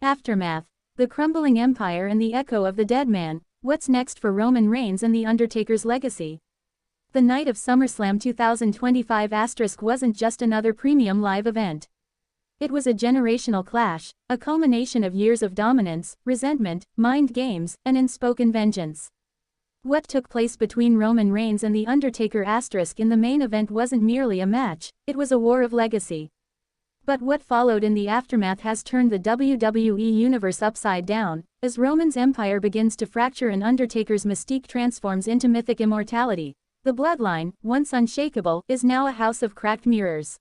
Aftermath. The crumbling empire and the echo of the dead man. What's next for Roman Reigns and The Undertaker's legacy? The night of SummerSlam 2025 wasn't just another premium live event. It was a generational clash, a culmination of years of dominance, resentment, mind games, and unspoken vengeance. What took place between Roman Reigns and The Undertaker in the main event wasn't merely a match, it was a war of legacy. But what followed in the aftermath has turned the WWE Universe upside down, as Roman's empire begins to fracture and Undertaker's mystique transforms into mythic immortality. The bloodline, once unshakable, is now a house of cracked mirrors.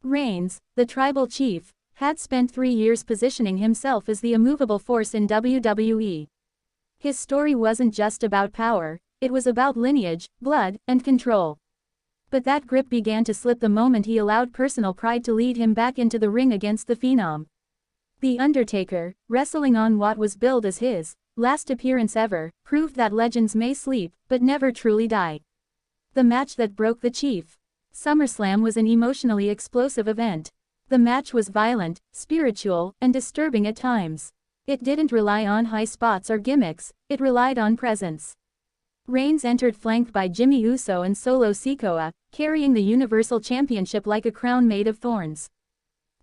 Reigns, the tribal chief, had spent 3 years positioning himself as the immovable force in WWE. His story wasn't just about power, it was about lineage, blood, and control. But that grip began to slip the moment he allowed personal pride to lead him back into the ring against the Phenom. The Undertaker, wrestling on what was billed as his last appearance ever, proved that legends may sleep, but never truly die. The match that broke the chief. SummerSlam was an emotionally explosive event. The match was violent, spiritual, and disturbing at times. It didn't rely on high spots or gimmicks, it relied on presence. Reigns entered flanked by Jimmy Uso and Solo Sikoa, carrying the Universal Championship like a crown made of thorns.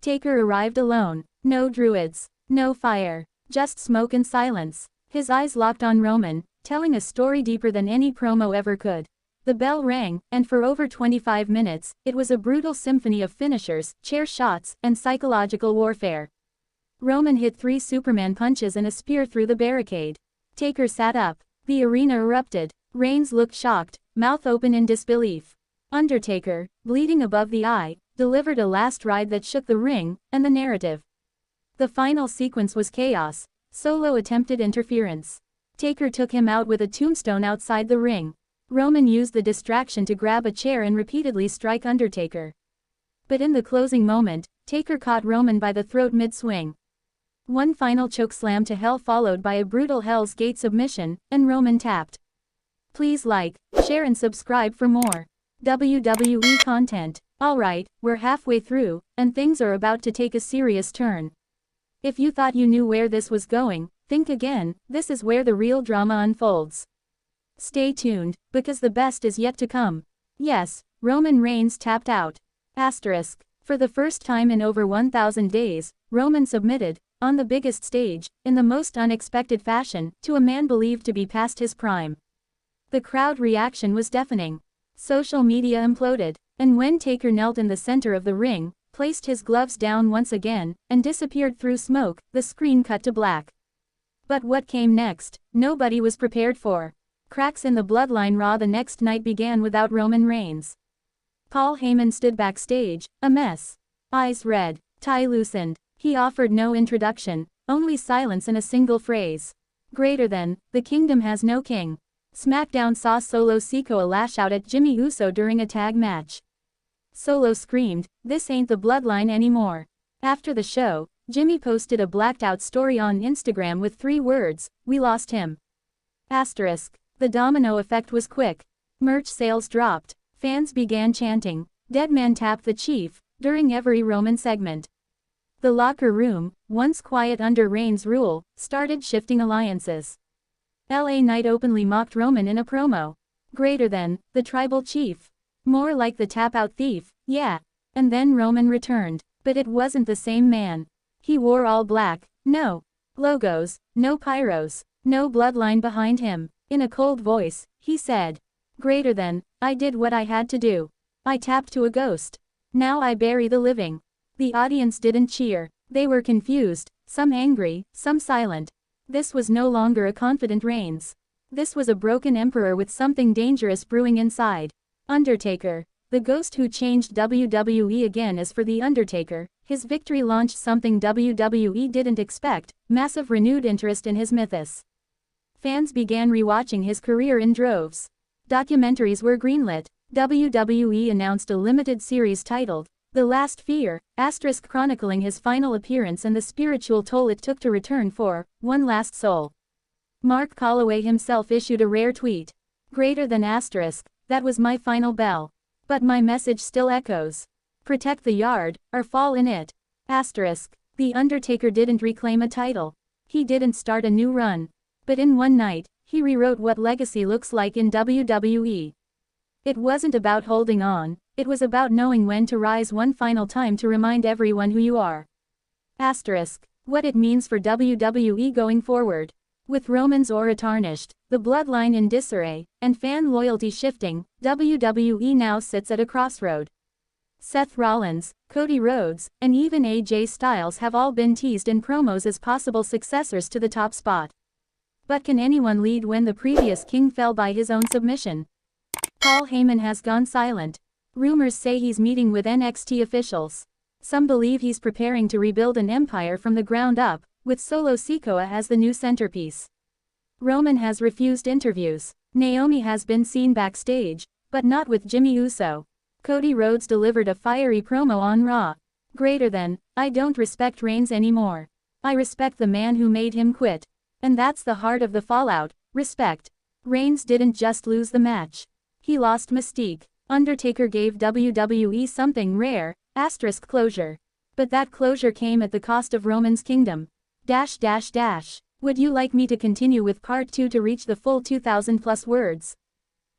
Taker arrived alone. No druids, no fire, just smoke and silence. His eyes locked on Roman, telling a story deeper than any promo ever could. The bell rang, and for over 25 minutes, it was a brutal symphony of finishers, chair shots, and psychological warfare. Roman hit 3 Superman punches and a spear through the barricade. Taker sat up. The arena erupted. Reigns looked shocked, mouth open in disbelief. Undertaker, bleeding above the eye, delivered a last ride that shook the ring, and the narrative. The final sequence was chaos. Solo attempted interference. Taker took him out with a tombstone outside the ring. Roman used the distraction to grab a chair and repeatedly strike Undertaker. But in the closing moment, Taker caught Roman by the throat mid-swing. One final chokeslam to hell followed by a brutal Hell's Gate submission, and Roman tapped. Please like, share and subscribe for more WWE content. Alright, we're halfway through, and things are about to take a serious turn. If you thought you knew where this was going, think again, this is where the real drama unfolds. Stay tuned, because the best is yet to come. Yes, Roman Reigns tapped out. For the first time in over 1,000 days, Roman submitted, on the biggest stage, in the most unexpected fashion, to a man believed to be past his prime. The crowd reaction was deafening. Social media imploded, and when Taker knelt in the center of the ring, placed his gloves down once again, and disappeared through smoke, the screen cut to black. But what came next, nobody was prepared for. Cracks in the bloodline. Raw the next night began without Roman Reigns. Paul Heyman stood backstage, a mess. Eyes red, tie loosened. He offered no introduction, only silence and a single phrase. Greater than, the kingdom has no king. SmackDown saw Solo Sikoa lash out at Jimmy Uso during a tag match. Solo screamed, "This ain't the bloodline anymore." After the show, Jimmy posted a blacked-out story on Instagram with 3 words, "We lost him." The domino effect was quick. Merch sales dropped. Fans began chanting, "Deadman tap the chief," during every Roman segment. The locker room, once quiet under Reigns' rule, started shifting alliances. LA Knight openly mocked Roman in a promo. Greater than, the tribal chief. More like the tap-out thief, yeah. And then Roman returned. But it wasn't the same man. He wore all black, no logos, no pyros, no bloodline behind him. In a cold voice, he said, "Greater than, I did what I had to do. I tapped to a ghost. Now I bury the living." The audience didn't cheer. They were confused, some angry, some silent. This was no longer a confident Reigns. This was a broken emperor with something dangerous brewing inside. Undertaker, the ghost who changed WWE again. As for The Undertaker, his victory launched something WWE didn't expect, massive renewed interest in his mythos. Fans began rewatching his career in droves. Documentaries were greenlit. WWE announced a limited series titled The Last Fear, chronicling his final appearance and the spiritual toll it took to return for one last soul. Mark Calloway himself issued a rare tweet. "Greater than that was my final bell. But my message still echoes. Protect the yard, or fall in it." The The Undertaker didn't reclaim a title. He didn't start a new run. But in one night, he rewrote what legacy looks like in WWE. It wasn't about holding on, it was about knowing when to rise one final time to remind everyone who you are. Asterisk. What it means for WWE going forward. With Roman's aura tarnished, the bloodline in disarray, and fan loyalty shifting, WWE now sits at a crossroad. Seth Rollins, Cody Rhodes, and even AJ Styles have all been teased in promos as possible successors to the top spot. But can anyone lead when the previous king fell by his own submission? Paul Heyman has gone silent. Rumors say he's meeting with NXT officials. Some believe he's preparing to rebuild an empire from the ground up, with Solo Sikoa as the new centerpiece. Roman has refused interviews. Naomi has been seen backstage, but not with Jimmy Uso. Cody Rhodes delivered a fiery promo on Raw. Greater than, I don't respect Reigns anymore. I respect the man who made him quit. And that's the heart of the fallout, respect. Reigns didn't just lose the match. He lost mystique. Undertaker gave WWE something rare, asterisk closure. But that closure came at the cost of Roman's kingdom. Would you like me to continue with part 2 to reach the full 2,000 plus words?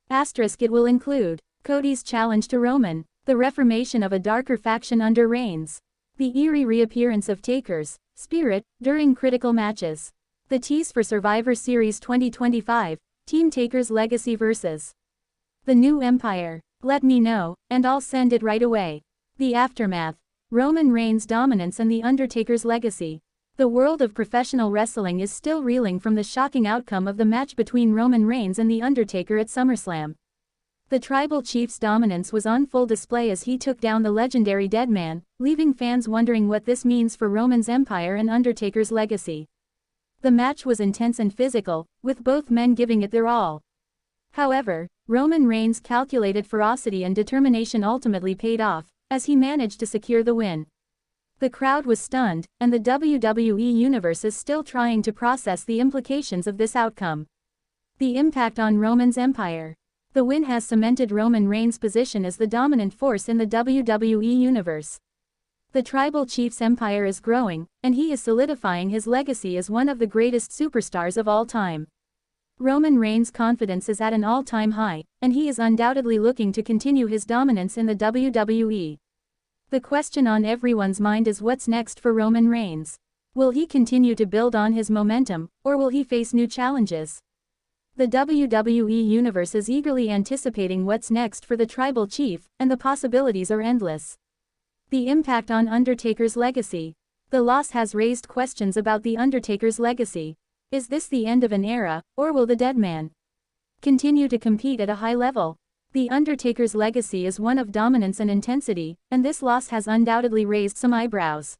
Asterisk. It will include Cody's challenge to Roman, the reformation of a darker faction under Reigns, the eerie reappearance of Taker's spirit during critical matches, the tease for Survivor Series 2025, Team Taker's legacy versus the new empire. Let me know, and I'll send it right away. The aftermath. Roman Reigns' dominance and the Undertaker's legacy. The world of professional wrestling is still reeling from the shocking outcome of the match between Roman Reigns and the Undertaker at SummerSlam. The Tribal Chief's dominance was on full display as he took down the legendary Deadman, leaving fans wondering what this means for Roman's empire and Undertaker's legacy. The match was intense and physical, with both men giving it their all. However, Roman Reigns' calculated ferocity and determination ultimately paid off, as he managed to secure the win. The crowd was stunned, and the WWE Universe is still trying to process the implications of this outcome. The impact on Roman's empire. The win has cemented Roman Reigns' position as the dominant force in the WWE Universe. The Tribal Chief's empire is growing, and he is solidifying his legacy as one of the greatest superstars of all time. Roman Reigns' confidence is at an all-time high, and he is undoubtedly looking to continue his dominance in the WWE. The question on everyone's mind is what's next for Roman Reigns. Will he continue to build on his momentum, or will he face new challenges? The WWE Universe is eagerly anticipating what's next for the Tribal Chief, and the possibilities are endless. The impact on Undertaker's legacy. The loss has raised questions about the Undertaker's legacy. Is this the end of an era, or will the Deadman continue to compete at a high level? The Undertaker's legacy is one of dominance and intensity, and this loss has undoubtedly raised some eyebrows.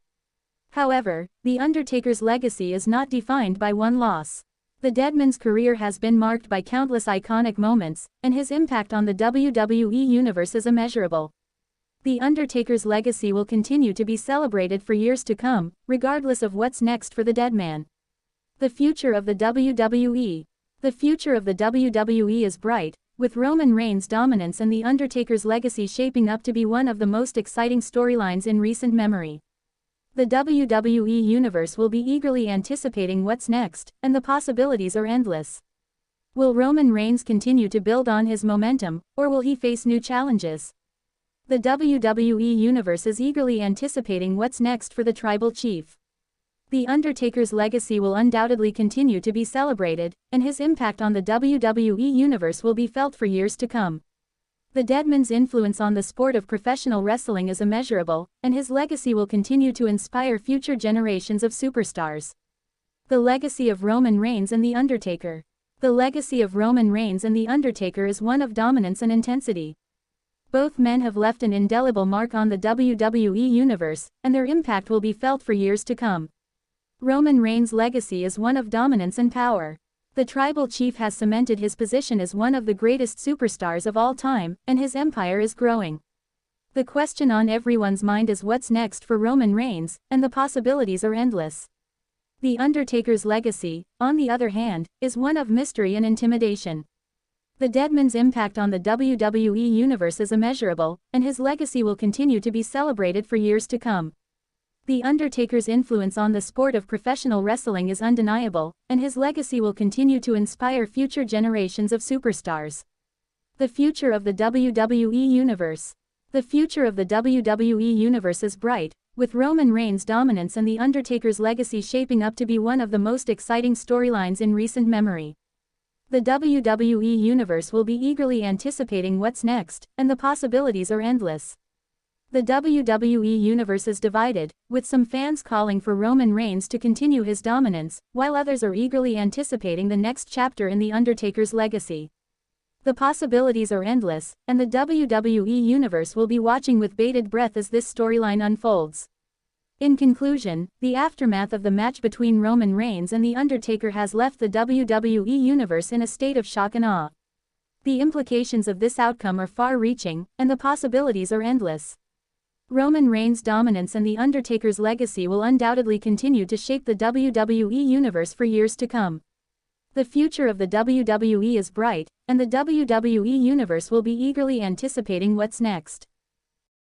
However, the Undertaker's legacy is not defined by one loss. The Deadman's career has been marked by countless iconic moments, and his impact on the WWE Universe is immeasurable. The Undertaker's legacy will continue to be celebrated for years to come, regardless of what's next for the Deadman. The future of the WWE. The future of the WWE is bright, with Roman Reigns' dominance and The Undertaker's legacy shaping up to be one of the most exciting storylines in recent memory. The WWE Universe will be eagerly anticipating what's next, and the possibilities are endless. Will Roman Reigns continue to build on his momentum, or will he face new challenges? The WWE Universe is eagerly anticipating what's next for the Tribal Chief. The Undertaker's legacy will undoubtedly continue to be celebrated, and his impact on the WWE Universe will be felt for years to come. The Deadman's influence on the sport of professional wrestling is immeasurable, and his legacy will continue to inspire future generations of superstars. The legacy of Roman Reigns and The Undertaker. The legacy of Roman Reigns and The Undertaker is one of dominance and intensity. Both men have left an indelible mark on the WWE Universe, and their impact will be felt for years to come. Roman Reigns' legacy is one of dominance and power. The Tribal Chief has cemented his position as one of the greatest superstars of all time, and his empire is growing. The question on everyone's mind is what's next for Roman Reigns, and the possibilities are endless. The Undertaker's legacy, on the other hand, is one of mystery and intimidation. The Deadman's impact on the WWE Universe is immeasurable, and his legacy will continue to be celebrated for years to come. The Undertaker's influence on the sport of professional wrestling is undeniable, and his legacy will continue to inspire future generations of superstars. The future of the WWE Universe. The future of the WWE Universe is bright, with Roman Reigns' dominance and The Undertaker's legacy shaping up to be one of the most exciting storylines in recent memory. The WWE Universe will be eagerly anticipating what's next, and the possibilities are endless. The WWE Universe is divided, with some fans calling for Roman Reigns to continue his dominance, while others are eagerly anticipating the next chapter in The Undertaker's legacy. The possibilities are endless, and the WWE Universe will be watching with bated breath as this storyline unfolds. In conclusion, the aftermath of the match between Roman Reigns and The Undertaker has left the WWE Universe in a state of shock and awe. The implications of this outcome are far-reaching, and the possibilities are endless. Roman Reigns' dominance and The Undertaker's legacy will undoubtedly continue to shape the WWE Universe for years to come. The future of the WWE is bright, and the WWE Universe will be eagerly anticipating what's next.